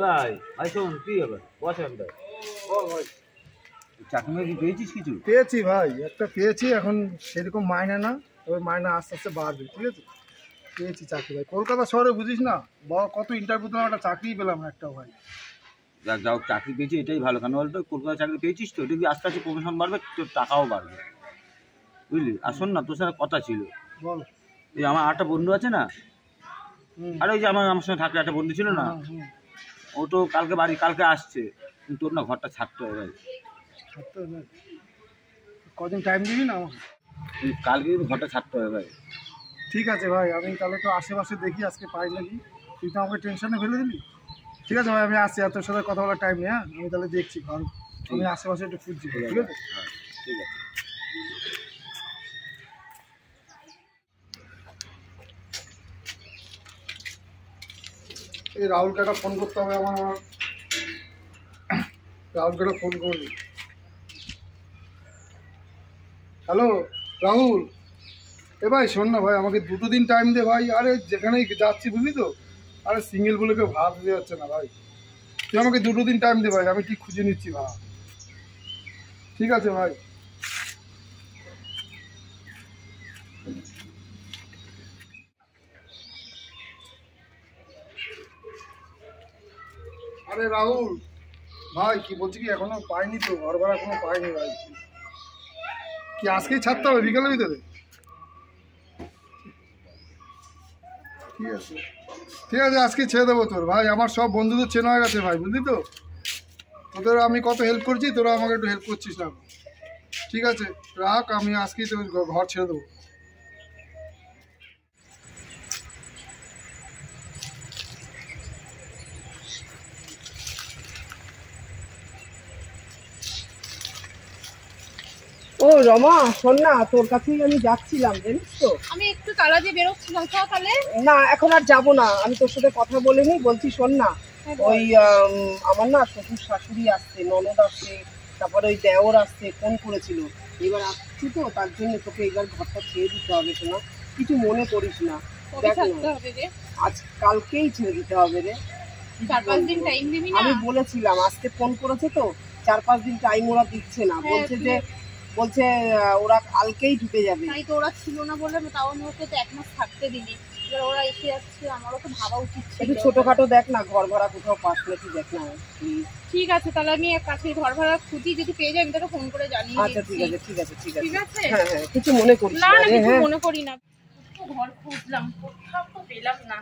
ভাই ভাই শোন কি হবে বসেন ভাই। বল ভাই চাকরি কি পেয়েছিস কিছু? পেয়েছি ভাই, একটা পেয়েছি, এখন সেরকম মাইনে না, তবে মাইনে আস্তে আস্তে বাড়বে। ঠিক আছে, পেয়েছি চাকরি ভাই, কলকাতা শহরে বুঝিস না, কত ইন্টারভিউ দিলাম, একটা চাকরি পেলাম একটা ভাই। যাক যাও চাকরি পেয়েছি এটাই ভালো, কেন বলতো কলকাতা চাকরি পেয়েছিস তো, এটা দিয়ে আস্তে আস্তে প্রমোশন বাড়বে, তোর টাকাও বাড়বে বুঝলি। আর শোন না, তোর সাথে কথা ছিল। বল। এই আমার একটা বন্ধু আছে না, আর ওই যে আমার সঙ্গে থাকলে একটা বন্ধু ছিল না, ও তো কালকে আসছে, কিন্তু তোর না ঘরটা ছাড়তে হবে ভাই। কদিন টাইম দিবি না আমাকে? কালকে কিন্তু ঘরটা ছাড়তে হবে ভাই। ঠিক আছে ভাই, আমি তাহলে তো আশেপাশে দেখি আজকে পাই নাকি, তুই তো আমাকে টেনশনে ফেলে দিলি। ঠিক আছে ভাই, আমি আসছি, আর তোর সাথে কথা বলার টাইম নেই। হ্যাঁ, আমি তাহলে দেখছি, কারণ আমি আশেপাশে একটু খুঁজছি। ঠিক আছে, হ্যাঁ ঠিক আছে। এই রাহুলকে একটা ফোন করতে হবে আমার, রাহুলকে একটা ফোন করবি। হ্যালো রাহুল, এ ভাই শোন না ভাই, আমাকে 2 দিন টাইম দে ভাই। আরে যেখানেই যাচ্ছি বুঝলি তো, আরে সিঙ্গেল বলে কেউ ভাত দিতে যাচ্ছে না ভাই, তুই আমাকে 2 দিন টাইম দে ভাই, আমি ঠিক খুঁজে নিচ্ছি ভাই। ঠিক আছে ভাই। আরে রাহুল ভাই, কি বলছি কি, এখনো পাইনি তো, ঘর ভাড়া এখনো পাইনি ভাই। কি আজকেই ছাড়তে হবে বিকালের ভিতরে? ঠিক আছে ঠিক আছে, আজকে ছেড়ে দেবো তোর ভাই, আমার সব বন্ধুদের চেনা হয়ে গেছে ভাই, বুঝলি তো, তোদের আমি কত হেল্প করছি, তোরা আমাকে একটু হেল্প করছিস না। ঠিক আছে রাখ, আমি আজকেই তোর ঘর ছেড়ে দেবো। ও রমা, শোন না, তোর কাছেই আমি যাচ্ছিলাম, জানিস তো। আমি একটু তালা দিয়ে বেরোচ্ছিলাম, চল তাহলে। না এখন আর যাবো না, আমি তোর সাথে কথা বলে নি। বলছি শোন না, ওই আমার না শ্বশুর শাশুড়ি আসছে, ননদ আসছে, তারপরে ওই দেওর আসছে, ফোন করেছিল, এবার আসছি তো, তার জন্য তোকে এবার ঘরটা ছেড়ে দিতে হবে। শোনা, কিছু মনে করিস না, দেখ না, আজ কালকেই ছেড়ে দিতে হবে রে। 4-5 দিন টাইম দিবি না? আমি বলেছিলাম, আজকে ফোন করেছে তো, 4-5 দিন টাইম ওরা দিচ্ছে না, বলছে ওরা কালকেই ঢুকে যাবে। তাই তো, ওরা ছিল না বলে তাও ওকে তো 1 মাস থাকতে দিলি, এবার ওরা এসে যাচ্ছে, আমারও তো ভাবা উচিত ছিল। একটু ছোটখাটো দেখ না, ঘর ভাড়া কোথাও পাস নাকি দেখ না প্লিজ। ঠিক আছে, তাহলে আমি এক কাছে ঘর ভাড়া খুঁজি, যদি পেয়ে যাই আমি তোকে ফোন করে জানিয়ে দিচ্ছি। আচ্ছা ঠিক আছে ঠিক আছে ঠিক আছে ঠিক আছে। হ্যাঁ হ্যাঁ, কিছু মনে করিস না না। না, কিছু হ্যাঁ মনে করি না। তো ঘর খুঁজলাম, কোথাও তো পেলাম না,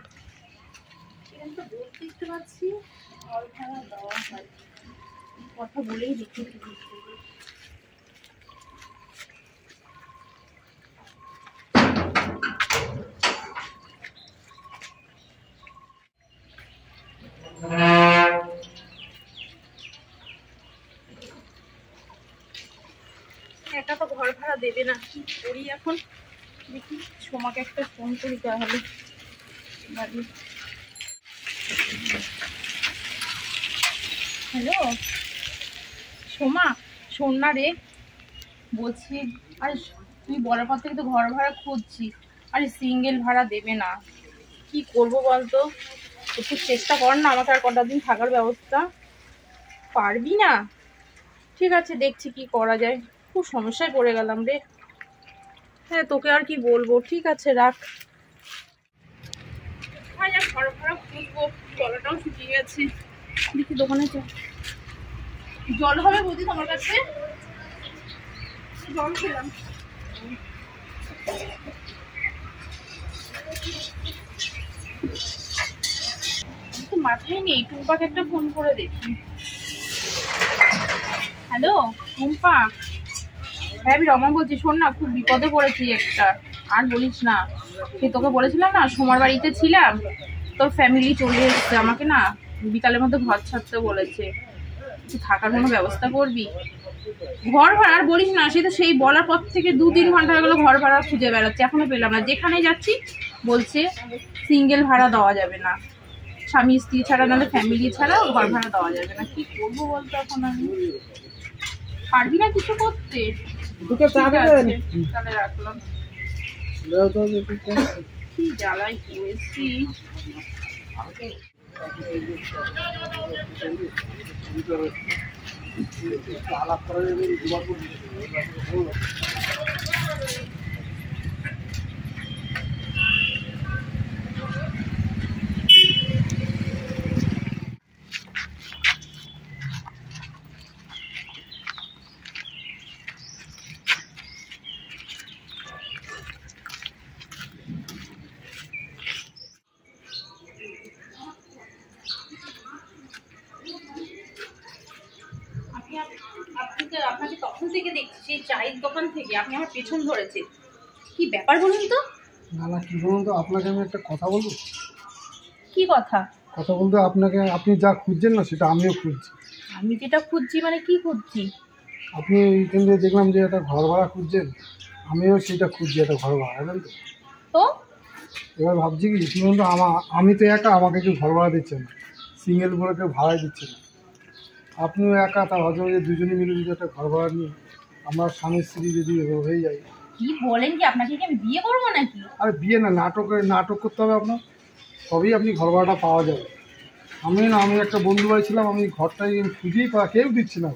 এখানে তো দেখতে পাচ্ছি ঘর ভাড়া দেওয়া হয়, কথা বলেই দেখি। একা তো ঘর ভাড়া দেবে না, কি করি এখন, দেখি সোমাকে একটা ফোন করি তাহলে। হ্যালো সোমা, শোন না রে, বলছি আরে তুই বলার পর থেকে তো ঘর ভাড়া খুঁজছি, আরে সিঙ্গেল ভাড়া দেবে না, কি করব বলতো, একটু চেষ্টা কর না, আমাকে আর কটা দিন থাকার ব্যবস্থা। পারবি না? ঠিক আছে, দেখছি কি করা যায়, খুব সমস্যায় পড়ে গেলাম রে। হ্যাঁ তোকে আর কি বলবো, ঠিক আছে রাখ। হ্যাঁ যা, ঘর ভাড়া খুঁজবো, জলটাও শুকিয়ে গেছে, দেখি দোকানে জল হবে বুঝি তোমার কাছে? জল খেলাম। মাথায় নেই, টুম্পাকে একটা ফোন করে দেখি। হ্যালো টুম্পা, হ্যাঁ আমি রমা বলছি, শোন না, খুব বিপদে পড়েছি একটা, আর বলিস না, সে তোকে বলেছিলাম না সোমার বাড়িতে ছিলাম, তোর ফ্যামিলি চলে এসছে, আমাকে না বিকালের মধ্যে ঘর ছাড়তে বলেছে, থাকার কোনো ব্যবস্থা করবি? ঘর ভাড়া আর বলিস না, সে তো সেই বলার পর থেকে 2-3 ঘন্টা হয়ে গেলো ঘর ভাড়া খুঁজে বেড়াচ্ছে, এখনো পেলাম না, যেখানে যাচ্ছি বলছে সিঙ্গেল ভাড়া দেওয়া যাবে না, স্বামী স্ত্রী ছাড়া নাহলে ফ্যামিলি ছাড়া ঘর ভাড়া দেওয়া যাবে না। কি করবো বলতো এখন আমি? পারবি না কিছু করতে? তাহলে রাখলাম, কি জ্বালাই পড়েছি। আলাপ করার আপনাকে তখন থেকে দেখছি সেই চায়ের দোকান থেকে আপনি আমার পেছন ধরেছে, কি ব্যাপার বলুন তো? না কি বলুন তো, আপনাকে আমি একটা কথা বলবো। কি কথা? কথা বলতে আপনাকে, আপনি যা খুঁজছেন না সেটা আমিও খুঁজছি। আমি যেটা খুঁজছি মানে কি খুঁজছি? আপনি এইখান থেকে দেখলাম যে একটা ঘর ভাড়া খুঁজছেন, আমিও সেটা খুঁজছি, একটা ঘর ভাড়া, জানেন তো। তো এবার ভাবছি কি বলুন তো, আমি তো একা, আমাকে কেউ ঘর ভাড়া দিচ্ছে না, সিঙ্গেল বলে কেউ ভাড়াই দিচ্ছে না। আপনিও একা, তা হয়তো যে দুজনে মিলে যদি একটা ঘর ভাড়া নিয়ে আমরা স্বামী স্ত্রী যদি হয়ে যাই। কি বলেন কি? আপনাকে কি আমি বিয়ে করবো নাকি? আরে বিয়ে না, নাটক করতে হবে আপনার, তবেই আপনি ঘর ভাড়াটা পাওয়া যাবে। আমি একটা বন্ধু বাড়ি ছিলাম, আমি ঘরটাই খুঁজেই কেউ দিচ্ছি না।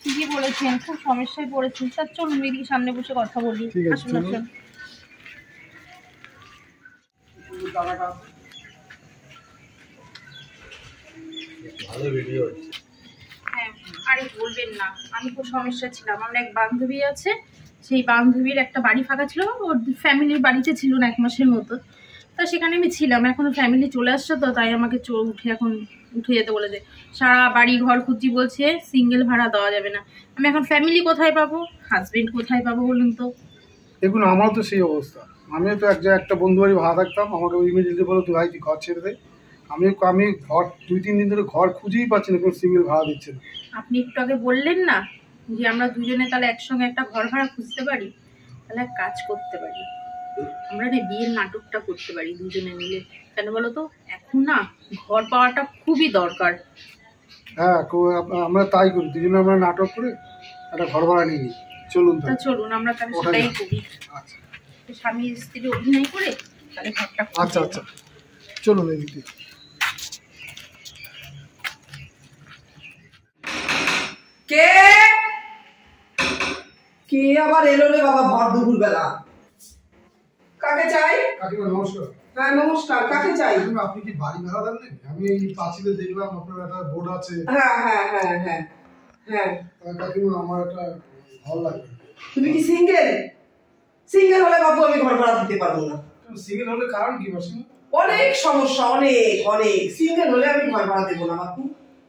ঠিকই বলেছেন, খুব সমস্যায় পড়েছেন। তার চলুন এদিকে সামনে বসে কথা বলি। ঠিক আছে, আসুন আসুন। ভালো ভিডিও হচ্ছে। হ্যাঁ, আরে বলবেন না, আমি খুব সমস্যা ছিলাম। আমার এক বান্ধবী আছে, সেই বান্ধবীর একটা বাড়ি ফাঁকা ছিল, ওর ফ্যামিলির বাড়িতে ছিল না 1 মাসের মতো। তা সেখানে আমি ছিলাম, এখন ফ্যামিলি চলে আসছে, তো তাই আমাকে উঠে যেতে বলেছে। সারা বাড়ি ঘর খুঁজছি, বলছে সিঙ্গেল ভাড়া দেওয়া যাবে না। আমি এখন ফ্যামিলি কোথায় পাবো, হাজবেন্ড কোথায় পাবো বলুন তো? দেখুন, আমারও তো সেই অবস্থা। আমিও তো একটা বন্ধু বাড়ি ভাড়া থাকতাম, আমাকে ইমিডিয়েটলি বলো তুই ভাই তুই ঘর ছেড়ে দে। আমি ঘর 2-3 দিন ধরে ঘর খুঁজেই পাচ্ছি না, কোনো সিঙ্গেল ভাড়া দিচ্ছে না। আপনি একটু আগে বললেন না যে আমরা দুজনে তাহলে একসঙ্গে একটা ঘর ভাড়া খুঁজতে পারি, তাহলে এক কাজ করতে পারি, আমরা না বিয়ের নাটকটা করতে পারি দুজনে মিলে। কেন বলো তো, এখন না ঘর পাওয়াটা খুবই দরকার। হ্যাঁ, আমরা তাই করি, দুজনে আমরা নাটক করে একটা ঘর ভাড়া নিয়ে নিই। চলুন তা চলুন আমরা তাহলে সেটাই করি। আচ্ছা স্বামী স্ত্রী অভিনয় করে তাহলে ঘরটা আচ্ছা আচ্ছা চলুন এদিকে। কে কে আবার এলো রে বাবা ভর দুপুর বেলা? কাকে চাই? কাকিমা নমস্কার। হ্যাঁ নমস্কার, কাকে চাই? আপনি কি বাড়ি ভাড়া দেন নাকি? আমি এই পাঁচিলে দেখলাম আপনার একটা বোর্ড আছে। হ্যাঁ হ্যাঁ হ্যাঁ হ্যাঁ হ্যাঁ। কাকিমা আমার একটা ঘর লাগবে। তুমি কি সিঙ্গেল? সিঙ্গেল হলে বাবু আমি ঘর ভাড়া দিতে পারবো না। সিঙ্গেল হলে কারণ কি বসে? অনেক সমস্যা, অনেক অনেক। সিঙ্গেল হলে আমি ঘর ভাড়া দেবো না বাবু,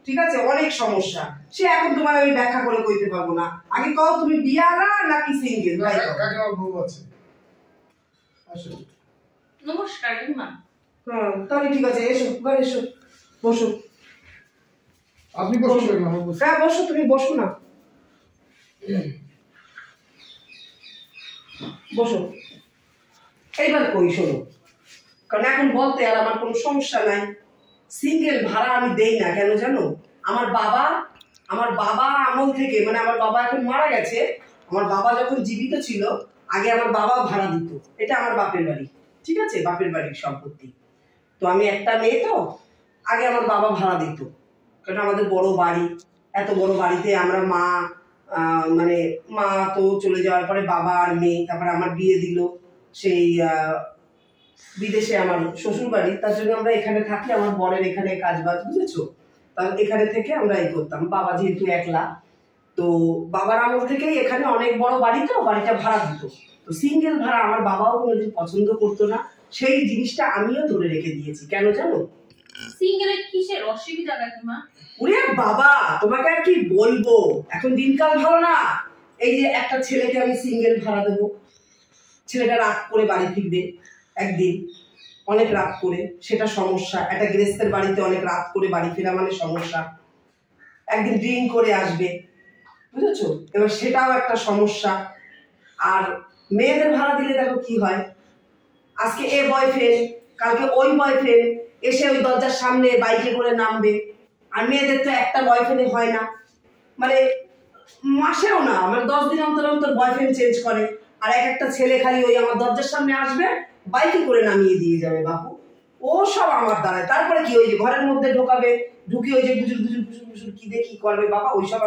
ঠিক আছে? অনেক সমস্যা, সে এখন তোমার আমি ব্যাখ্যা করে কইতে পারবো না। আগে কও তুমি বিয়ারা নাকি সিঙ্গেল? কাকিমা বউ আছে। আসো। নমস্কার মা। তাহলে ঠিক আছে, এসো ঘরে এসো, বসো। আপনি বসুন না? হ্যাঁ বসো, তুমি বসো না, বসো। এইবার কই শোনো, কারণ এখন বলতে আর আমার কোনো সমস্যা নাই। সিঙ্গেল ভাড়া আমি দেই না, কেন জানো? আমার বাবা আমল থেকে, মানে আমার বাবা এখন মারা গেছে, আমার বাবা যখন জীবিত ছিল আগে আমার বাবা ভাড়া দিত। এটা আমার বাপের বাড়ি, ঠিক আছে? বাপের বাড়ির সম্পত্তি। তো আমি একটা মেয়ে, তো আগে আমার বাবা ভাড়া দিত, কারণ আমাদের বড় বাড়ি, এত বড় বাড়িতে আমরা মানে মা তো চলে যাওয়ার পরে বাবা আর মেয়ে, তারপরে আমার বিয়ে দিল সেই বিদেশে, আমার শ্বশুর বাড়ি। তার জন্য আমরা এখানে থাকি, আমার বরের এখানে কাজ বাজ, বুঝেছো? তাহলে এখানে থেকে আমরা এই করতাম, বাবা যেহেতু একলা, তো বাবার আমল থেকেই এখানে অনেক বড় বাড়ি, তো বাড়িটা ভাড়া দিত। তো সিঙ্গেল ভাড়া আমার বাবাও কোনোদিন পছন্দ করতো না, সেই জিনিসটা আমিও ধরে রেখে দিয়েছি। কেন জানো? সিঙ্গেলের কিসের অসুবিধা কাকিমা? ওরে বাবা, তোমাকে আর কি বলবো, এখন দিনকাল ভালো না। এই যে একটা ছেলেকে আমি সিঙ্গেল ভাড়া দেবো, ছেলেটা রাত করে বাড়ি ফিরবে একদিন, অনেক রাত করে, সেটা সমস্যা। একটা গৃহস্থের বাড়িতে অনেক রাত করে বাড়ি ফেরা মানে সমস্যা। একদিন ড্রিঙ্ক করে আসবে, বুঝেছো? এবার সেটাও একটা সমস্যা। আর মেয়েদের ভাড়া দিলে দেখো কি হয়, আজকে এ বয়ফ্রেন্ড, কালকে ওই বয়ফ্রেন্ড এসে ওই দরজার সামনে বাইকে করে নামবে। আর মেয়েদের তো একটা বয়ফ্রেন্ড হয় না, মানে মাসেও না, মানে 10 দিন অন্তর অন্তর বয়ফ্রেন্ড চেঞ্জ করে। আর একটা ছেলে খালি ওই আমার দরজার সামনে আসবে, বাইকে করে নামিয়ে দিয়ে যাবে বাবু। ও ও সব আমার দ্বারায়। তারপরে কি ওই যে ঘরের মধ্যে ঢোকাবে, ঢুকে ওই যে গুজুর গুজুর গুজুর গুজুর কি দিয়ে কি করবে বাবা, ওইসব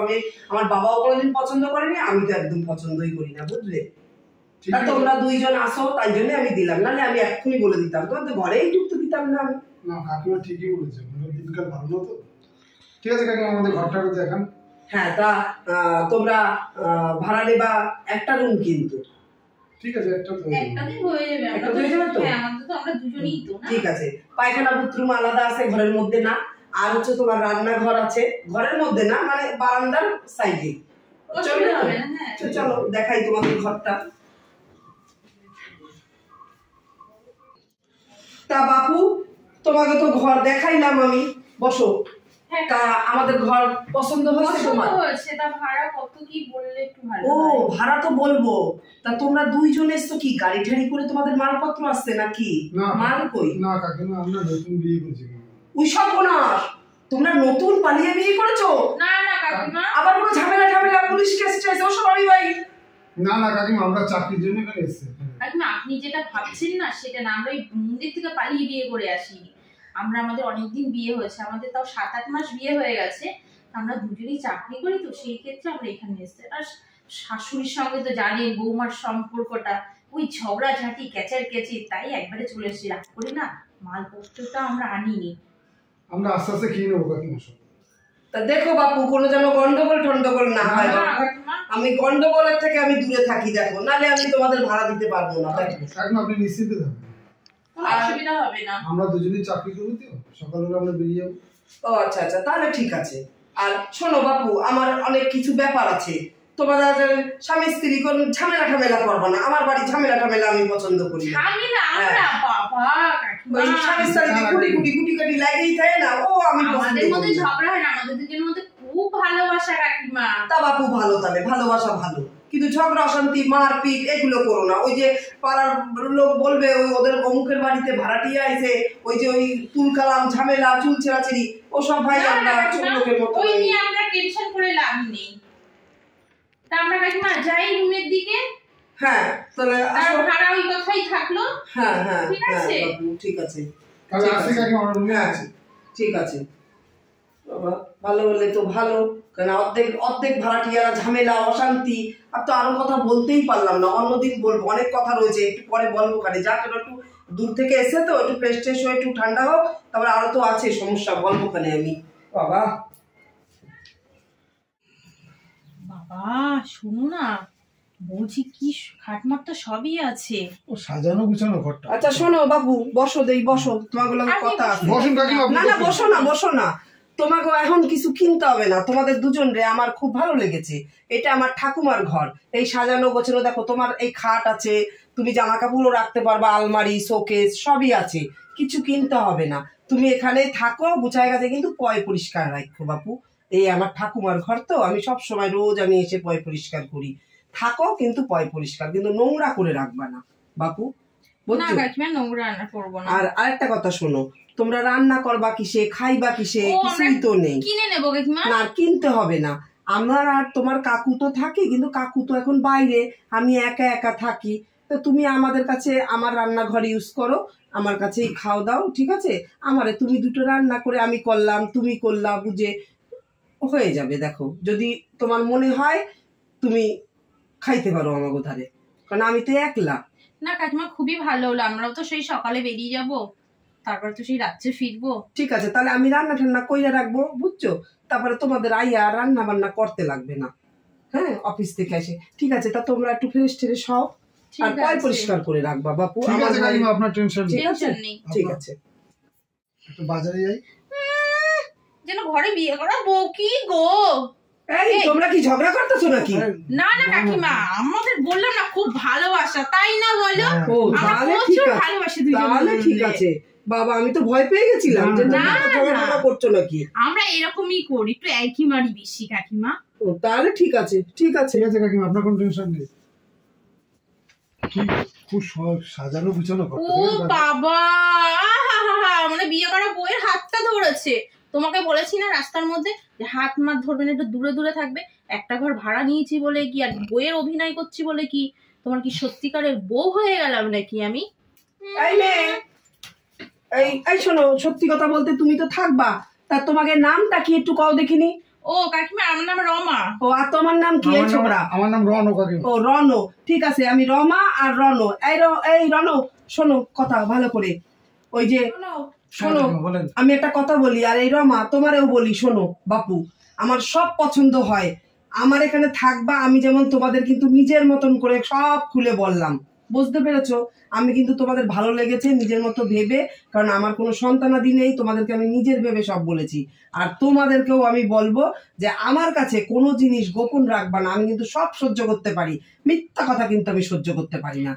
আমার বাবাও কোনোদিন পছন্দ করেনি, আমি তো একদম পছন্দই করি না, বুঝলে? তা তোমরা দুইজন আসো তাই জন্য আমি দিলাম, নাহলে আমি এক্ষুনি বলে দিতাম, তোমার তো ঘরেই ঢুকতে দিতাম না আমি। না কাকিমা ঠিকই বলেছে, দিনকাল ভালো না তো। ঠিক আছে কাকিমা, আমাদের ঘরটা দেখান। হ্যাঁ, তা তোমরা ভাড়া নেবা একটা রুম কিন্তু। ঠিক আছে, একটা হয়ে যাবে। একটা হয়ে যাবে তো? হ্যাঁ, আমাদের তো আমরা দুজনেই তো না। ঠিক আছে, পায়খানা বাথরুম আলাদা আছে ঘরের মধ্যে না, আর হচ্ছে তোমার রান্নাঘর আছে ঘরের মধ্যে না, মানে বারান্দার সাইডে। অসুবিধা হবে না। হ্যাঁ চলো দেখাই তোমাদের ঘরটা। তা বাপু, তোমাকে তো ঘর দেখাইলাম আমি, বসো। হ্যাঁ, তা আমাদের ঘর পছন্দ হয়েছে তোমার? হয়েছে। তা ভাড়া কত কি বললে একটু ভালো ও হয়। ভাড়া তো বলবো। তা তোমরা দুইজন এসছো কি গাড়ি ঠাড়ি করে, তোমাদের মালপত্র আসছে নাকি? না মাল কই? না কাকিমা, আমরা নতুন বিয়ে করছি। ওই সব না, তোমরা নতুন পালিয়ে বিয়ে করেছো? না না কাকিমা, আবার কোনো ঝামেলা ঝামেলা পুলিশ কেস টেস ওসব আমি ভাই। না না কাকিমা, আমরা চাকরির জন্য এখানে এসেছি। কাকিমা আপনি যেটা ভাবছেন না সেটা না, আমরা ওই মন্দির থেকে পালিয়ে বিয়ে করে আসিনি। আমাদের অনেকদিন বিয়ে হয়েছে, আমাদের তাও 7-8 মাস বিয়ে হয়ে গেছে। আমরা দুজনেই চাকরি করি, তো সেই ক্ষেত্রে আমরা এখানে এসেছি। আর শাশুড়ির সঙ্গে তো জানেন বৌমার সম্পর্কটা, ওই ঝগড়াঝাঁটি ক্যাচার ক্যাচি, তাই একবারে চলে এসেছি। রাগ করি না, মালপত্রটা আমরা আনিনি। আমরা আস্তে আস্তে খেয়ে নেবো কাকিমা সব। তা দেখো বাপু, কোনো যেন গন্ডগোল টন্ডগোল না হয়। না, কাকিমা। আমি গন্ডগোলের থেকে আমি দূরে থাকি, দেখো, নালে আমি তোমাদের ভাড়া দিতে পারবো না। কাকিমা আপনি নিশ্চিন্তে থাকবেন, কোনো অসুবিধা হবে না। আমরা দুজনেই চাকরি করি তো, সকালবেলা আমরা বেরিয়ে যাবো। ও আচ্ছা আচ্ছা, তাহলে ঠিক আছে। আর শোনো বাপু, আমার অনেক কিছু ব্যাপার আছে, তোমাদের স্বামী স্ত্রী কোন ঝামেলা ঠামেলা করবো না, আমার বাড়ি ঝামেলা ঠামেলা আমি পছন্দ করি না। ঝামেলা আমরা বাবা কাকিমা, ওই স্বামী স্ত্রী গুটি কাটি লাগেই থাকে না, ও আমি পছন্দ আমাদের করি মধ্যে না। ঝগড়া হয় না, আমাদের দুজনের মধ্যে খুব ভালোবাসা কাকিমা। তা বাপু ভালো, তাহলে ভালোবাসা ভালো, কিন্তু ঝগড়া অশান্তি মারপিট এগুলো করো না। ওই যে পাড়ার লোক বলবে ওই ওদের অমুকের বাড়িতে ভাড়াটিয়া আইছে, ওই যে ওই তুলকালাম ঝামেলা চুল ছেঁড়াছিড়ি ওসব ভাই আমরা ছোট লোকের মতো। ওই নিয়ে আমরা টেনশন করে লাভ নেই। তা আমরা কাকিমা যাই রুমের দিকে। হ্যাঁ তাহলে আর ভাড়া ওই কথাই থাকলো। হ্যাঁ হ্যাঁ ঠিক আছে বাপু, ঠিক আছে, তাহলে আসি কাকিমা, আমরা রুমে আছি। ঠিক আছে বাবা, ভালো হলে তো ভালো, কারণ অর্ধেক ভাড়াটিয়ারা ঝামেলা অশান্তি। আর তো আরো কথা বলতেই পারলাম না, অন্যদিন বলবো, অনেক কথা রয়েছে, একটু পরে বলবো। খালি যাক, একটু দূর থেকে এসে তো একটু ফ্রেশ ট্রেশ হয়ে একটু ঠান্ডা হোক, তারপরে আরো তো আছে সমস্যা, বলবো খানে আমি। বাবা বাবা শোনো না, বলছি কি খাটমাট তো সবই আছে। ও সাজানো গুছানো ঘরটা। আচ্ছা শোনো বাবু, বসো দেই, বসো, তোমাকে কথা আছে। বসুন কাকিমা। না না বসো না, বসো না, তোমাকে এখন কিছু কিনতে হবে না, তোমাদের দুজন রে আমার খুব ভালো লেগেছে। এটা আমার ঠাকুমার ঘর, এই সাজানো গোছানো, দেখো তোমার এই খাট আছে, তুমি জামা কাপড়ও রাখতে পারবা, আলমারি শোকেস সবই আছে, কিছু কিনতে হবে না। তুমি এখানে থাকো, গুছায় গেছে, কিন্তু পয় পরিষ্কার রাখো বাপু। এই আমার ঠাকুমার ঘর তো, আমি সব সময় রোজ আমি এসে পয় পরিষ্কার করি। থাকো কিন্তু পয় পরিষ্কার, কিন্তু নোংরা করে রাখবা না বাপু, বুঝছো? নোংরা রান্না করবো না। আর আরেকটা কথা শোনো, তোমরা রান্না করবা কিসে, খাইবা কিসে, কিছুই তো নেই। কিনে নেবো কাকিমা। না কিনতে হবে না, আমার আর তোমার কাকু তো থাকে, কিন্তু কাকু তো এখন বাইরে, আমি একা একা থাকি, তো তুমি আমাদের কাছে আমার রান্নাঘর ইউজ করো, আমার কাছেই খাও দাও, ঠিক আছে? আমারে তুমি দুটো রান্না করে আমি করলাম, তুমি করলা, বুঝে হয়ে যাবে। দেখো যদি তোমার মনে হয় তুমি খাইতে পারো আমাকে ধারে, কারণ আমি তো একলা। না কাকিমা খুবই ভালো হলো, আমরাও তো সেই সকালে বেরিয়ে যাব, তারপর তো সেই রাত্রে ফিরবো। ঠিক আছে, তাহলে আমি রান্না ঠান্না কইরা রাখবো, বুঝছো? তারপরে তোমাদের আইয়া রান্না বান্না করতে লাগবে না, হ্যাঁ, অফিস থেকে এসে। ঠিক আছে, তা তোমরা একটু ফ্রেশ ট্রেশ হও, আর পয় পরিষ্কার করে রাখবা বাপু। ঠিক আছে কাকিমা, আপনার টেনশন নেই। টেনশন নেই। ঠিক আছে, একটু বাজারে যাই। যেন ঘরে বিয়ে করা বউ কি গো। এই তোমরা কি ঝগড়া করতেছো নাকি? না না কাকিমা, আমাদের বললাম না খুব ভালোবাসা, তাই না বলো? ও আমরা তাহলে ঠিক প্রচুর আছে, ভালোবাসি দুজন তাহলে ঠিক মিলে। আছে বাবা, আমি তো ভয় পেয়ে গেছিলাম যে না, তোমরা না। ঝগড়া করছো নাকি। আমরা এরকমই করি, একটু একই মারি বেশি কাকিমা। ও তাহলে ঠিক আছে, ঠিক আছে। ঠিক আছে কাকিমা, আপনার কোনো টেনশন নেই। কি খুব সাজানো গুছানো ঘরটা। ও বাবা, আহাহাহা, মানে বিয়ে করা বউয়ের হাতটা ধরেছে। তোমাকে বলেছি না রাস্তার মধ্যে যে হাত মাত ধরবে না, একটু দূরে দূরে থাকবে। একটা ঘর ভাড়া নিয়েছি বলে কি আর বউয়ের অভিনয় করছি বলে কি তোমার কি সত্যিকারের বউ হয়ে গেলাম নাকি আমি? এই নে, এই শোনো, সত্যি কথা বলতে তুমি তো থাকবা, তা তোমাকে নামটা কি একটু কও দেখিনি। ও কাকিমা, আমার নাম রমা। ও, আর তোমার নাম কি? এই ছোকরা, আমার নাম রনো কাকিমা। ও রনো, ঠিক আছে, আমি রমা আর রনো। এই রনো, শোনো কথা ভালো করে। ওই যে শোনো, আমি একটা কথা বলি, আর এই রমা তোমারেও বলি, শোনো বাপু, আমার সব পছন্দ হয়, আমার এখানে থাকবা। আমি যেমন তোমাদের কিন্তু নিজের মতন করে সব খুলে বললাম, বুঝতে পেরেছো? আমি কিন্তু তোমাদের ভালো লেগেছে নিজের মতো ভেবে, কারণ আমার কোনো সন্তানাদি নেই, তোমাদেরকে আমি নিজের ভেবে সব বলেছি। আর তোমাদেরকেও আমি বলবো যে আমার কাছে কোনো জিনিস গোপন রাখবা না, আমি কিন্তু সব সহ্য করতে পারি, মিথ্যা কথা কিন্তু আমি সহ্য করতে পারি না।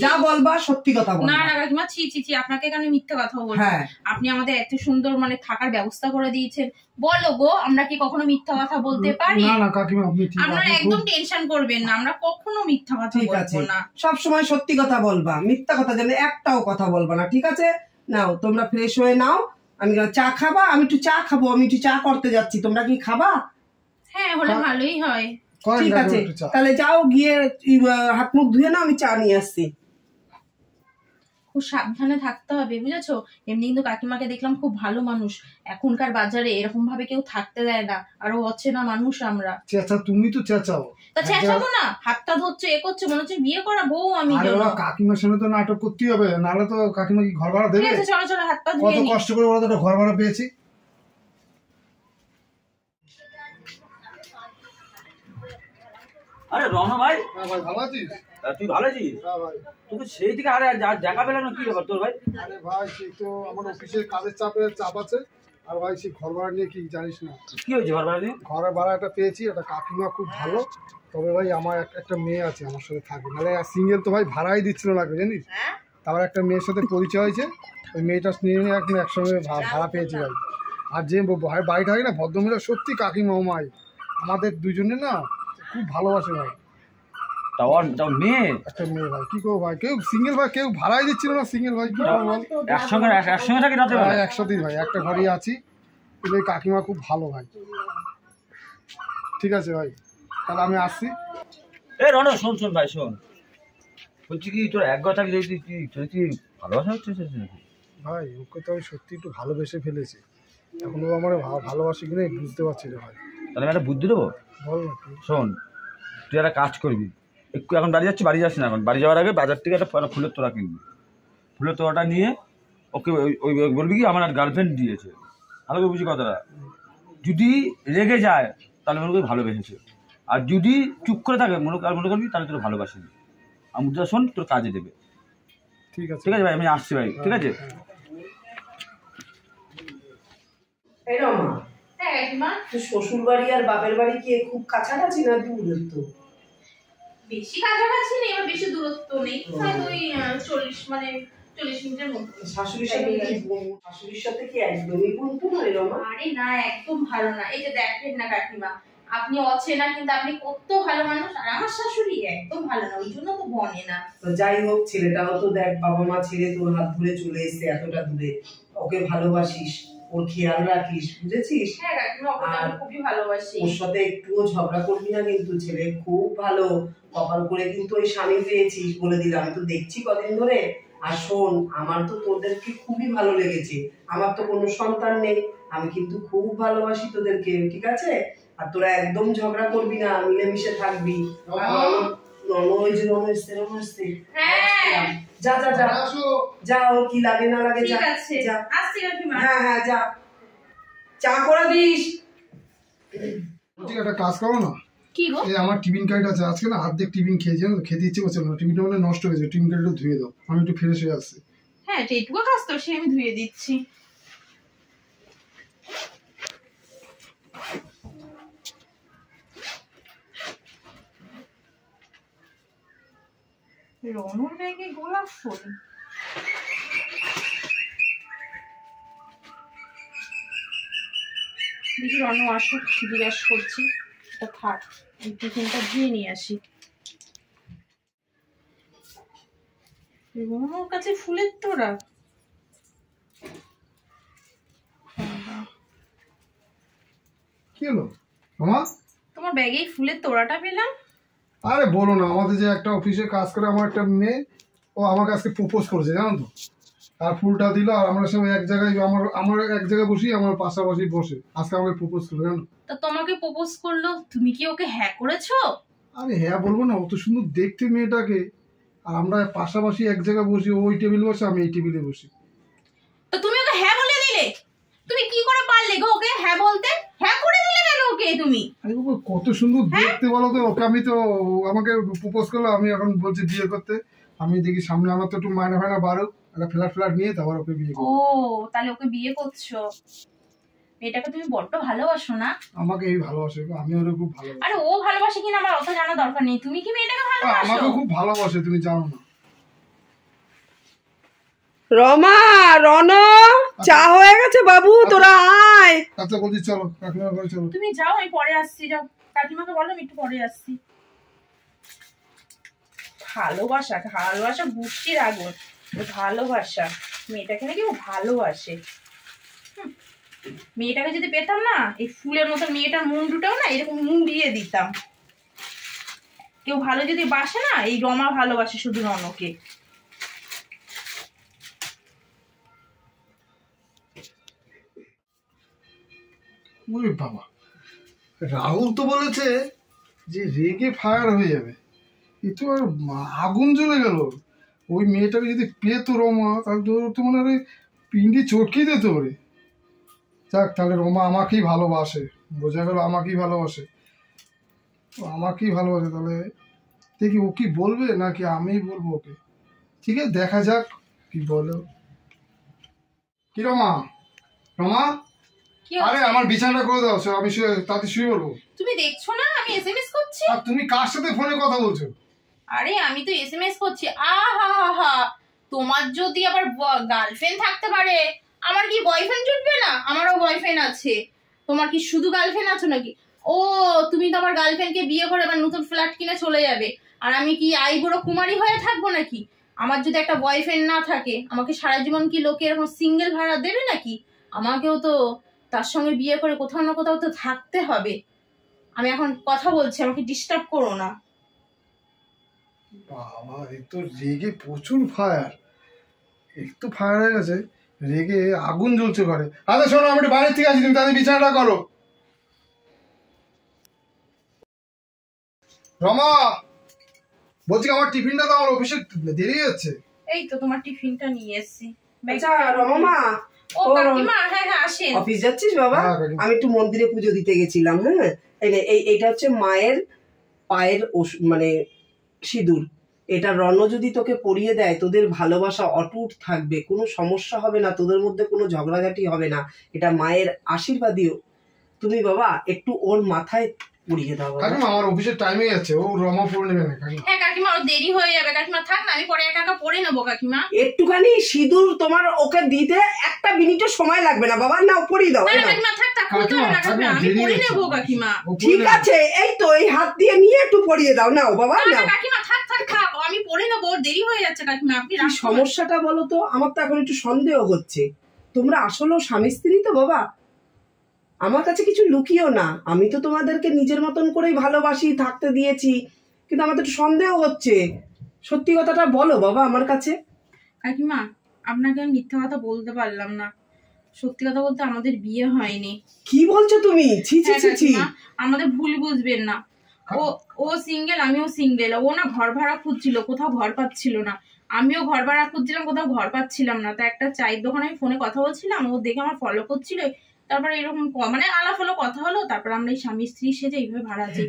যা বলবা সত্যি কথা বলবা। না না কাকিমা, ছি ছি ছি, আপনাকে কেন মিথ্যা কথা বলবো? হ্যাঁ, আপনি আমাদের এত সুন্দর মানে থাকার ব্যবস্থা করে দিয়েছেন, বলো গো, আমরা কি কখনো মিথ্যা কথা বলতে পারি? না না কাকিমা, আপনি ঠিক, আপনারা একদম টেনশন করবেন না, আমরা কখনো মিথ্যা কথা ঠিক আছে, বলবো না। সব সময় সত্যি কথা বলবা, মিথ্যা কথা যেন একটাও কথা বলবা না, ঠিক আছে? নাও তোমরা ফ্রেশ হয়ে নাও, আমি চা খাবা? আমি একটু চা খাবো, আমি একটু চা করতে যাচ্ছি, তোমরা কি খাবা? হ্যাঁ, হলে ভালোই হয়। ঠিক আছে, তাহলে যাও গিয়ে হাত মুখ ধুয়ে নাও, আমি চা নিয়ে আসছি। খুব সাবধানে থাকতে হবে, বুঝেছো? এমনি কিন্তু কাকিমাকে দেখলাম খুব ভালো মানুষ, এখনকার বাজারে এরকম ভাবে কেউ থাকতে দেয় না, আরো অচেনা মানুষ আমরা। চেঁচা, তুমি তো চেঁচাও। তা চেঁচাবো না, হাতটা ধরছে, এ করছে, মনে হচ্ছে বিয়ে করা বউ আমি। কাকিমার সঙ্গে তো নাটক করতেই হবে, নাহলে তো কাকিমা কি ঘর ভাড়া দেবে? ঠিক আছে, চলো চলো, হাত পা কত ধুয়ে নিই। কষ্ট করে ওরা তো ঘর ভাড়া পেয়েছি। আরে রনো ভাই, ভাই ভালো আছিস? তুই ভালো আছিস? হ্যাঁ ভাই। তোকে সেই থেকে আরে দেখা পেলাম না, কি ব্যাপার তোর ভাই? আরে ভাই, সেই তো আমার অফিসের কাজের চাপ আছে, আর ভাই সেই ঘর ভাড়া নিয়ে কি জানিস না। কি হয়েছে ঘর ভাড়া নিয়ে? ঘর ভাড়া একটা পেয়েছি, একটা কাকিমা খুব ভালো, তবে ভাই আমার একটা মেয়ে আছে আমার সাথে থাকে, নাহলে সিঙ্গেল তো ভাই ভাড়াই দিচ্ছিল না, জানিস? তারপর একটা মেয়ের সাথে পরিচয় হয়েছে, ওই মেয়েটা নিয়ে এখন একসঙ্গে ভাড়া পেয়েছি ভাই। আর যে বাড়িটা হয় না, ভদ্রমহিলা সত্যি কাকিমা মাই, আমাদের দুজনে না খুব ভালোবাসে ভাই। তাও মেয়ে, একটা মেয়ে ভাই, কি করবো ভাই, কেউ সিঙ্গেল ভাই কেউ ভাড়াই দিচ্ছিল না, সিঙ্গেল ভাই কি করবো বল? একসঙ্গে থাকি রাতে ভাই একসাথেই ভাই, একটা ঘরেই আছি, কিন্তু এই কাকিমা খুব ভালো ভাই। ঠিক আছে ভাই, তাহলে আমি আসছি। এ রনো, শোন ভাই, শোন, বলছি কি তোর এক কথা কি ভালোবাসা হচ্ছে নাকি? ভাই ওকে তো আমি সত্যি একটু ভালোবেসে ফেলেছি, এখন ও আমার ভালোবাসি কিনা বুঝতে পারছি না ভাই। তাহলে আমি একটা বুদ্ধি দেবো, বল না তুই। শোন, তুই একটা কাজ করবি, একটু এখন বাড়ি যাচ্ছি না, এখন বাড়ি যাওয়ার আগে বাজার থেকে একটা ফুলের তোড়া কিনবি, ফুলের তোড়াটা নিয়ে ওকে ওই বলবি কি আমার আর গার্লফ্রেন্ড দিয়েছে, ভালো করে বুঝি কথাটা। যদি রেগে যায় তাহলে মনে করবি ভালোবেসেছে, আর যদি চুপ করে থাকে মনে করবি তাহলে তোর ভালোবাসেনি। আমি বুঝতে শোন, তোর কাজে দেবে। ঠিক আছে ভাই, আমি আসছি ভাই, ঠিক আছে? এই রমা, হ্যাঁ কাকিমা। শ্বশুর বাড়ি আর বাপের বাড়ি কি খুব কাছাকাছি না দূরত্ব? বেশি কাছাকাছি নেই, এবার বেশি দূরত্ব নেই, হয়তো ওই 40 মিনিটের মতো। শাশুড়ির সাথে কি একদমই বলতো না রমা? আরে না, একদম ভালো না। এই যে দেখেন না কাকিমা, আপনি অচেনা কিন্তু আপনি কত ভালো মানুষ, আর আমার শাশুড়ি একদম ভালো না, ওই জন্য তো বনে না। তো যাই হোক, ছেলেটাও তো দেখ বাবা মা ছেড়ে তোর হাত ধরে চলে এসছে এতটা দূরে, ওকে ভালোবাসিস, ওর খেয়াল রাখিস, বুঝেছিস? হ্যাঁ কাকিমা, ওকে আমি খুবই ভালোবাসি। ওর সাথে একটুও ঝগড়া করবি না কিন্তু, ছেলে খুব ভালো, কপাল করে কিন্তু ওই স্বামী পেয়েছিস বলে দিলাম, তো দেখছি কদিন ধরে। আর শোন, আমার তো তোদেরকে খুবই ভালো লেগেছে, আমার তো কোনো সন্তান নেই, আমি কিন্তু খুব ভালোবাসি তোদেরকে, ঠিক আছে? আর তোরা একদম ঝগড়া করবি না, মিলেমিশে থাকবি। যা যা যা যা, ওর কি লাগে না লাগে যা। হ্যাঁ যা, চা করে দিস। একটা কাজ করো না, কি গো? এই আমার টিফিন কার্ড আছে, আজকে না অর্ধেক টিফিন খেয়েছি, জানো তো, খেতে ইচ্ছে করছে না, টিফিনটা মানে নষ্ট হয়ে গেছে, টিফিন কার্ডটা ধুয়ে দাও, আমি একটু ফ্রেশ হয়ে আসছি। হ্যাঁ, এইটুকু কাজ তো সে আমি ধুয়ে দিচ্ছি। রনুর ব্যাগে গোলাপ ফুল, দেখি রনু আসুক, জিজ্ঞাসা করছি। থাক, এই টিফিনটা ধুয়ে নিয়ে আসি। রনুর কাছে ফুলের তোড়া, কি হলো মামা? তোমার ব্যাগেই ফুলের তোড়াটা পেলাম। আরে বলো না, আমাদের যে একটা অফিসে কাজ করে আমার একটা মেয়ে, ও আমাকে আজকে প্রপোজ করেছে, জানো তো, আর ফুলটা দিল, আর আমরা সব এক জায়গায়, আমার এক জায়গায় বসি, আমার পাশাপাশি বসে আজকে আমাকে প্রপোজ করলো জানো। তা তোমাকে প্রপোজ করলো, তুমি কি ওকে হ্যাঁ করেছো? আরে হ্যাঁ বলবো না, অত সুন্দর দেখতে মেয়েটাকে, আর আমরা পাশাপাশি এক জায়গায় বসি, ওই টেবিলে বসে আমি এই টেবিলে বসি। তো তুমি ওকে হ্যাঁ বলে দিলে? তুমি কি করে পারলে গো ওকে হ্যাঁ বলতে? হ্যাঁ করে দিলে কেন ওকে তুমি? আরে বাবা কত সুন্দর দেখতে বলো তো ওকে। আমি তো আমাকে প্রপোজ করলো, আমি এখন বলছি বিয়ে করতে। আমি দেখি সামনে আমার তো একটু মায়না ফায়না বাড়ুক, একটা ফ্ল্যাট নিয়ে তারপর ওকে বিয়ে করবো। ও তাহলে ওকে বিয়ে করছো? মেয়েটাকে তুমি বড্ড ভালোবাসো না? আমাকে এই ভালোবাসে, আমি ওরে খুব ভালোবাসি। আরে ও ভালোবাসে কিনা আমার অত জানা দরকার নেই, তুমি কি মেয়েটাকে ভালোবাসো? আমাকে খুব ভালোবাসে, তুমি জানো না। রমা, রন, চা হয়ে গেছে বাবু, তোরা আয়। আচ্ছা বলছি চলো কাকিমার ঘরে চলো। তুমি যাও, আমি পরে আসছি। যাও, কাকিমাকে বলো আমি একটু পরে আসছি। ভালোবাসা ভালোবাসা বুঝছির আগুন, ভালোবাসা মেয়েটাকে নাকি ও ভালোবাসে। মেয়েটাকে যদি পেতাম না, এই ফুলের মতো মেয়েটার মুন্ডুটাও না এরকম মুড়িয়ে দিতাম। কেউ ভালো যদি বাসে না, এই রমা ভালোবাসে শুধু রনকে। ওরে বাবা, রাহুল তো বলেছে যে রেগে ফায়ার হয়ে যাবে, এ তো আর আগুন জ্বলে গেল। ওই মেয়েটাকে যদি পেতো রমা, তাহলে তো মনে হয় পিন্ডি চটকিয়ে দিত ওরে। যাক, তাহলে রমা আমাকেই ভালোবাসে, বোঝা গেল আমাকেই ভালোবাসে। আমাকেই ভালোবাসে, তাহলে দেখি ও কি বলবে নাকি আমিই বলবো ওকে। ঠিক আছে, দেখা যাক কি বলো। কি রমা? রমা, আরে আমার বিছানাটা করে দাও, আমি তাতে শুয়ে বলবো। তুমি দেখছো না আমি এসএমএস করছি? আর তুমি কার সাথে ফোনে কথা বলছো? আরে আমি তো এসএমএস করছি। আহা, তোমার যদি আবার গার্লফ্রেন্ড থাকতে পারে, আমার কি বয়ফ্রেন্ড জুটবে না? আমারও বয়ফ্রেন্ড আছে। তোমার কি শুধু গার্লফ্রেন্ড আছে নাকি? ও তুমি তো আমার গার্লফ্রেন্ডকে বিয়ে করে আবার নতুন ফ্ল্যাট কিনে চলে যাবে, আর আমি কি আইবুড়ো কুমারী হয়ে থাকবো নাকি? আমার যদি একটা বয়ফ্রেন্ড না থাকে, আমাকে সারা জীবন কি লোকে এরকম সিঙ্গেল ভাড়া দেবে নাকি? আমাকেও তো তার সঙ্গে বিয়ে করে কোথাও না কোথাও তো থাকতে হবে। আমি এখন কথা বলছি, আমাকে ডিস্টার্ব করো না। বাবা, এই তো রেগে প্রচুর ফায়ার, একটু ফায়ার হয়ে গেছে, রেগে আগুন জ্বলছে ঘরে। আচ্ছা শোনো, আমি একটু বাইরের থেকে আছি, তুমি তাদের বিছানাটা করো। রমা, বলছি আমার টিফিনটা তো আমার অফিসে দেরি যাচ্ছে। এই তো তোমার টিফিনটা নিয়ে এসেছি। আচ্ছা রমা, ও কাকিমা, হ্যাঁ আসেন। অফিস যাচ্ছিস বাবা? আমি একটু মন্দিরে পুজো দিতে গেছিলাম। হ্যাঁ, এইটা হচ্ছে মায়ের পায়ের মানে সিঁদুর। এটা রণ যদি তোকে পরিয়ে দেয়, তোদের ভালোবাসা অটুট থাকবে, কোনো সমস্যা হবে না, তোদের মধ্যে কোনো ঝগড়াঝাটি হবে না। এটা মায়ের আশীর্বাদীয়। তুমি বাবা একটু ওর মাথায় পরিয়ে দাও। কাকিমা আমার অফিসের টাইমে যাচ্ছে, ও রমা পরে নেবে না কাকিমা। হ্যাঁ কাকিমা, ওর দেরি হয়ে যাবে। কাকিমা থাক না, আমি পরে একা একা পরে নেবো। কাকিমা একটুখানি সিঁদুর তোমার ওকে দিতে একটা মিনিটের সময় লাগবে না বাবা, নাও পরিয়ে দাও। কাকিমা থাক, খুলতে হবে না কাকিমা, আমি পরে নেবো কাকিমা। ঠিক আছে, এই তো এই হাত দিয়ে নিয়ে একটু পরিয়ে দাও, নাও বাবা নাও। কাকিমা থাক, আমি পরে নেবো, ওর দেরি হয়ে যাচ্ছে কাকিমা। আপনি সমস্যাটা বলো তো? আমার তো এখন একটু সন্দেহ হচ্ছে। তোমরা আসলে স্বামী স্ত্রী তো বাবা? আমার কাছে কিছু লুকিও না, আমি তো তোমাদেরকে নিজের মতন করেই ভালোবাসি, থাকতে দিয়েছি, কিন্তু আমার তো একটু সন্দেহ হচ্ছে। সত্যি কথাটা বলো বাবা আমার কাছে। কাকিমা আপনাকে আমি মিথ্যা কথা বলতে পারলাম না, সত্যি কথা বলতে আমাদের বিয়ে হয়নি। কি বলছো তুমি? ছি ছি ছি ছি, আমাদের ভুল বুঝবেন না। ও সিঙ্গেল, আমিও সিঙ্গেল। ও না ঘর ভাড়া খুঁজছিল, কোথাও ঘর পাচ্ছিল না। আমিও ঘর ভাড়া খুঁজছিলাম, কোথাও ঘর পাচ্ছিলাম না। তা একটা চায়ের দোকানে আমি ফোনে কথা বলছিলাম, ও দেখে আমার ফলো করছিল। তারপরে এরকম মানে আলাপ হলো, কথা হলো, তারপর আমরা এই স্বামী স্ত্রী সেজে এইভাবে ভাড়া আছি।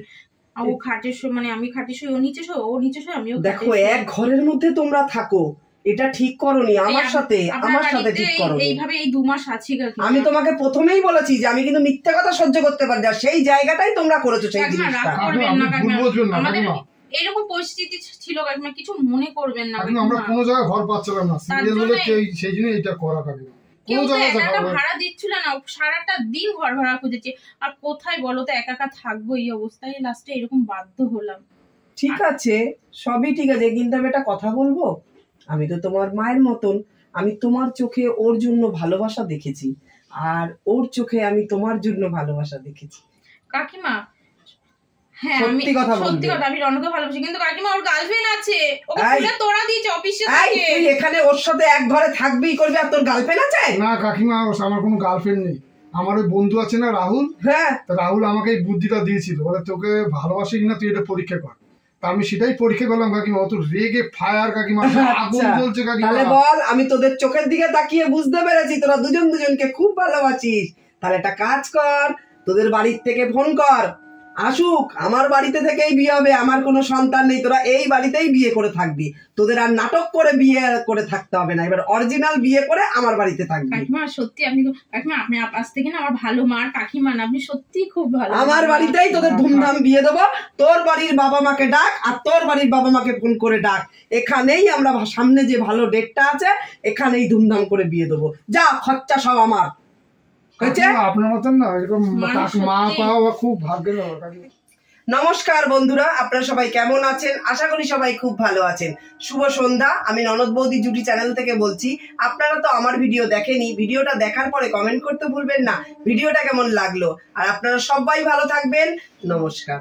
ও খাটের শো, মানে আমি খাটের শো, ও নিচে শো, ও নিচে শো, আমিও। দেখো এক ঘরের মধ্যে তোমরা থাকো, এটা ঠিক করনি। আমার সাথে ঠিক করনি। এইভাবে এই 2 মাস আছি। আমি তোমাকে প্রথমেই বলেছি যে আমি কিন্তু মিথ্যা কথা সহ্য করতে পারি না, সেই জায়গাটাই তোমরা করেছো সেই জিনিসটা। এরকম পরিস্থিতি ছিল কাকিমা, কিছু মনে করবেন না। আমরা কোনো জায়গায় ঘর পাচ্ছিলাম না, সিরিয়াল বলে সেই জন্য এটা করা কাকিমা। কেউ তো একা ভাড়া দিচ্ছিল না, সারাটা দিন ঘর ভাড়া খুঁজেছে। আর কোথায় বলো তো, একা একা থাকবো এই অবস্থায়, লাস্টে এরকম বাধ্য হলাম। ঠিক আছে, সবই ঠিক আছে, কিন্তু আমি একটা কথা বলবো। আমি তো তোমার মায়ের মতন, আমি তোমার চোখে ওর জন্য ভালোবাসা দেখেছি, আর ওর চোখে আমি তোমার জন্য ভালোবাসা দেখেছি। কাকিমা হ্যাঁ আমি সত্যি কথা সত্যি বলবি। কথা আমি রনকে ভালোবাসি, কিন্তু কাকিমা ওর গার্লফ্রেন্ড আছে, ওকে এই। ফুলে তোড়া দিয়েছে অফিসে এই, থেকে। তুই এখানে ওর সাথে এক ঘরে থাকবি করবি আর তোর গার্লফ্রেন্ড আছে? না কাকিমা, আমার কোনো গার্লফ্রেন্ড নেই। আমার ওই বন্ধু আছে না রাহুল, হ্যাঁ, তা রাহুল আমাকে এই বুদ্ধিটা দিয়েছিল, বলে তোকে ভালোবাসি কিনা তুই এটা পরীক্ষা কর। তা আমি সেটাই পরীক্ষা করলাম কাকিমা। অত রেগে ফায়ার কাকিমা, আগুন আচ্ছা। জ্বলছে কাকিমা। তাহলে বল, আমি তোদের চোখের দিকে তাকিয়ে বুঝতে পেরেছি তোরা দুজন দুজনকে খুব ভালোবাসিস। তাহলে একটা কাজ কর, তোদের বাড়ির থেকে ফোন কর, আসুক। আমার বাড়িতে থেকেই বিয়ে হবে, আমার কোনো সন্তান নেই, তোরা এই বাড়িতেই বিয়ে করে থাকবি। তোদের আর নাটক করে বিয়ে করে থাকতে হবে না, এবার অরিজিনাল বিয়ে করে আমার বাড়িতে থাকবি। কাকিমা সত্যি আপনি, কাকিমা আপনি আজ থেকে না আমার ভালো মার কাকিমা না, আপনি সত্যি খুব ভালো। আমার বাড়িতেই তোদের ধুমধাম বিয়ে দেবো। তোর বাড়ির বাবা মাকে ডাক আর তোর বাড়ির বাবা মাকে ফোন করে ডাক, এখানেই আমরা সামনে যে ভালো ডেটটা আছে এখানেই ধুমধাম করে বিয়ে দেবো। যা, খরচা সব আমার হয়েছে। কাকিমা, আপনার মতন না এরকম মানুষ মা সত্যি। পাওয়া খুব ভাগ্যের ব্যাপার কাকিমা। নমস্কার বন্ধুরা, আপনারা সবাই কেমন আছেন? আশা করি সবাই খুব ভালো আছেন। শুভ সন্ধ্যা। আমি ননদ বৌদি জুটি চ্যানেল থেকে বলছি। আপনারা তো আমার ভিডিও দেখেনি, ভিডিওটা দেখার পরে কমেন্ট করতে ভুলবেন না ভিডিওটা কেমন লাগলো। আর আপনারা সবাই ভালো থাকবেন। নমস্কার।